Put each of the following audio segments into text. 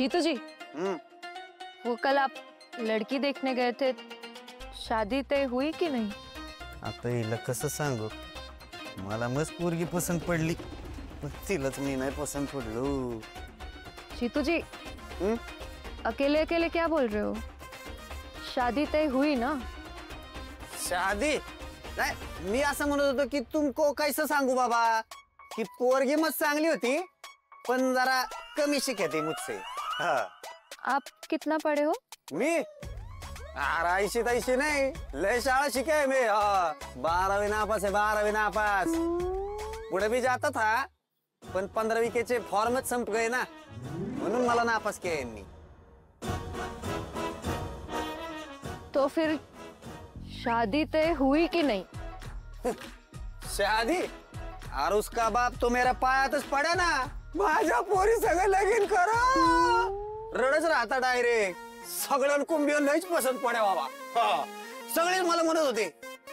जीतू जी, वो कल आप लड़की देखने गए थे, शादी तय हुई की नहीं? आता हिला कसं सांगू, मला मस्त पोरगी पसंत पडली, पण तिलाच मी नाही पसंत पडलो। जीतू जी, अकेले अकेले क्या बोल रहे हो? शादी तय हुई ना? शादी नाही, मी असं म्हणत होतो की तुमको कैसे सांगू बाबा, की पोरगी मस्त चांगली होती, पण जरा कमी शिकते मुझसे। हाँ। आप कितना पढ़े हो? मी 80 नहीं, लय शाळा शिकाय मी। 12वीं नापास है, 12वीं नापास। पुढे भी जाता था, पण 15वीं के फॉर्मच संप गए ना, म्हणून मला नापास किया यांनी। तो फिर शादी तय हुई कि नहीं? शादी? और उसका बाप तो मेरा पायातच पडा ना, माझ्या पोरी सगळं लगीन करा, रडच राहता डायरेक्ट। सगळ्यांना कुंभी लयच पसंत पड्या बाबा। सगळेच मला म्हणत होते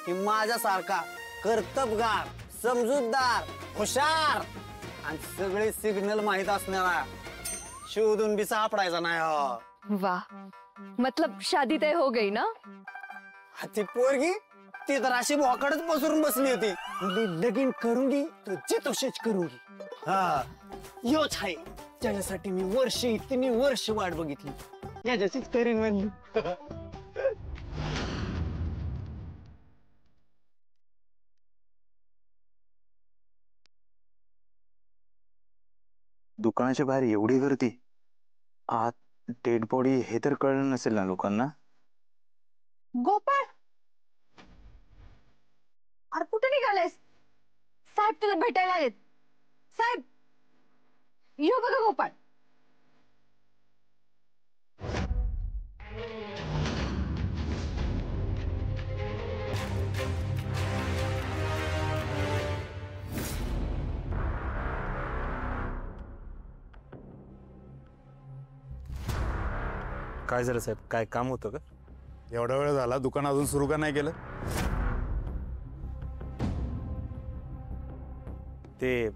की माझ्यासारखा कर्तबगार, समजूतदार, हुशार आणि सगळे सिग्नल माहित असणारा शोधून बी सापडायचा नाही। वाह, मतलब शादी तय हो गई ना? ती पोरगी ती तर अशी भोकाडच पसरून बसली होती, लगीन करूंगी तो जितोषच करूंगी। हा, योच आहे ज्याच्यासाठी मी इतनी वर्ष वाट बघितली, याच्याशीच करीन म्हणली। दुकानाच्या बाहेर एवढी गर्दी, आत डेड बॉडी हे तर कळलं नसेल ना लोकांना? गोपाळ, अरे कुठे निघालेस? साहेब तुला भेटायला आहेत। साहेब, यो बघा गोपाळ। काय झालं साहेब, काय काम होतं का? एवढा वेळ झाला, दुकान अजून सुरू का नाही केलं? ते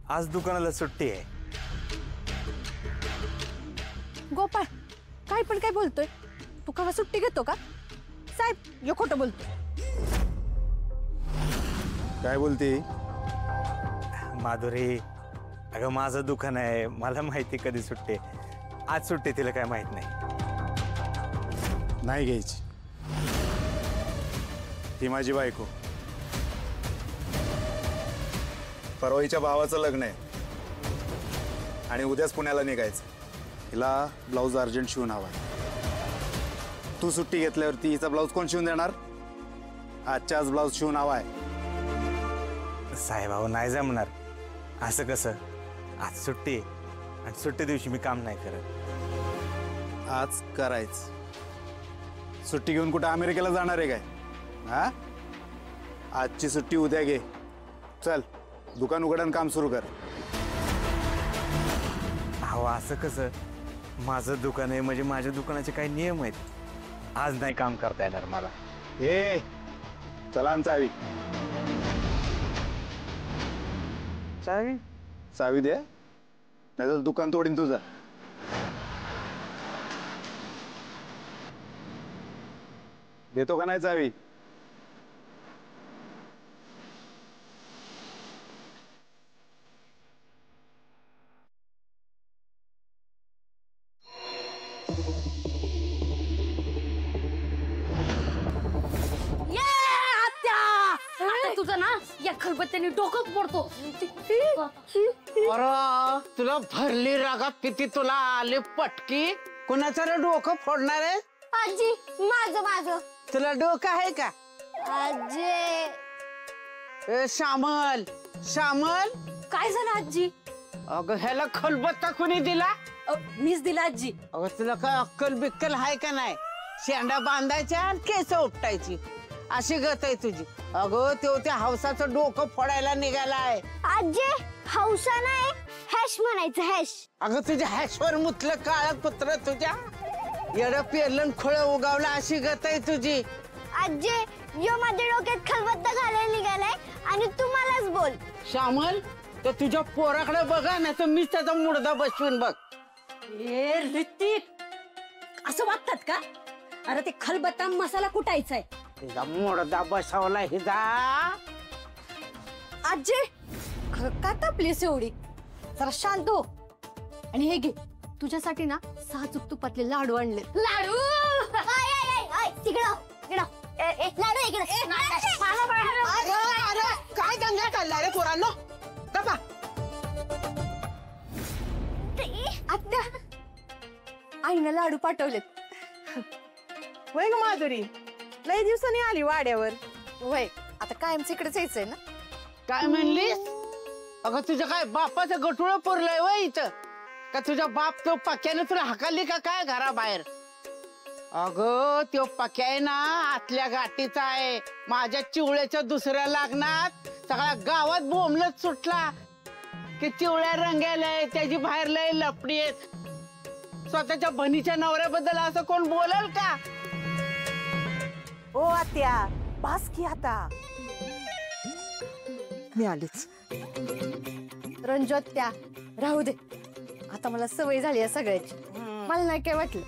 आज दुकानाला सुट्टी आहे। गोपाळ, काय पण काय बोलतोय? तू का सुट्टी घेतो का? साहेब, यो खोटं बोलतोय। काय बोलती? माधुरी, अगं माझं दुकान आहे, मला माहिती कधी सुट्टी, आज सुट्टी तिला काय माहित नाही। नाही घ्यायची, ती माझी बायको। परवाईच्या भावाचं लग्न आहे आणि उद्याच पुण्याला निघायचं। हिला ब्लाऊज अर्जंट शिवून हवा। तू सुट्टी घेतल्यावरती हिचा ब्लाऊज कोण शिवून देणार? आजच्या आज ब्लाऊज शिवून हवाय। साहेब अहो नाही जमणार, असं कसं? आज सुट्टी आणि सुट्टी दिवशी मी काम नाही करत। आज करायचं। सुट्टी घेऊन कुठं अमेरिकेला जाणार आहे काय? हा, आजची सुट्टी उद्या घे, चल दुकान उघडून काम सुरू कर। अहो असं कसं? माझं दुकान आहे म्हणजे माझ्या दुकानाचे काही नियम आहेत, आज नाही काम करता येणार मला। ए, चला चावी चावी? चावी दे, नाहीतर दुकान तोडीन तुझं। देतो का नाही चावी? तुझं ना या खलबत्त्याने डोकं फोडतो। अरे तुला भरली रागात किती तुला आले पटकी? कुणाचं रे डोकं फोडणार आहे? आजी, माझं तुला डोकं आहे का? आजी, ए श्यामल, श्यामल, काय झालं आजी? अगं ह्याला खलबत्ता कुणी दिला? मीच दिला आजी। अगं तुला काय अक्कल बिक्कल आहे का नाही? शेंडा बांधायच्या आणि केस उपटायची अशी गत आहे तुझी। अगं तो त्या हौसाचं डोकं फोडायला निघालाय। आजी, हौसा नाही, हॅश म्हणायचं, हॅश। अगं तुझ्या हॅशवर मुतलं काळ पुत्र तुझ्या, येडं पेरलं खोळ उगावला अशी गत आहे तुझी। आजी, यो माझ्या डोक्यात खलबत्ता घालायला निघालाय आणि तू मलाच बोल। श्यामल, तर तुझ्या पोराकडे बघा ना तर मीच त्याचा मुडदा बसवीन बघ. ए ऋतिक, असं वागतात का? अरे ते खलबत्ता मसाला कुटायचा आहे. तिचा मुडदा बसवला हिजा. आजी का तापलीस एवढी? जरा शांत हो. आणि हे घे, तुझ्यासाठी ना 6 तुपातले लाडू आणले. लाडू तिकडं लाडू इकडं. काय दंगा चालला रे पोरांनो? गप्पा. आत्या, आईनं लाडू पाठवलेत. वय ग माधुरी, लय दिवसांनी आली वाड्यावर. वय आता कायमच इकडेच यायचंय ना. काय म्हणलीस? अगं तुझ्या काय बापाचं गटुळं पुरलंय वय इथं का? तुझ्या बाप तो पक्याने तुला हाकलली का काय घराबाहेर? अगं त्यो पक्या आहे ना आतल्या गाठीचा आहे. माझ्या चिवळ्याच्या दुसऱ्या लग्नात सगळ्या गावात बोंबलत सुटला की चिवळ्या रंगायलाय, त्याची बाहेर लय लपडी आहेत. स्वतःच्या बहिणीच्या नवऱ्याबद्दल असं कोण बोलल का? ओ आत्या, बास की आता. मी आलीच. रंजोत त्या राहू दे, आता मला सवय झाली या सगळ्याची. मला नाही काय वाटलं.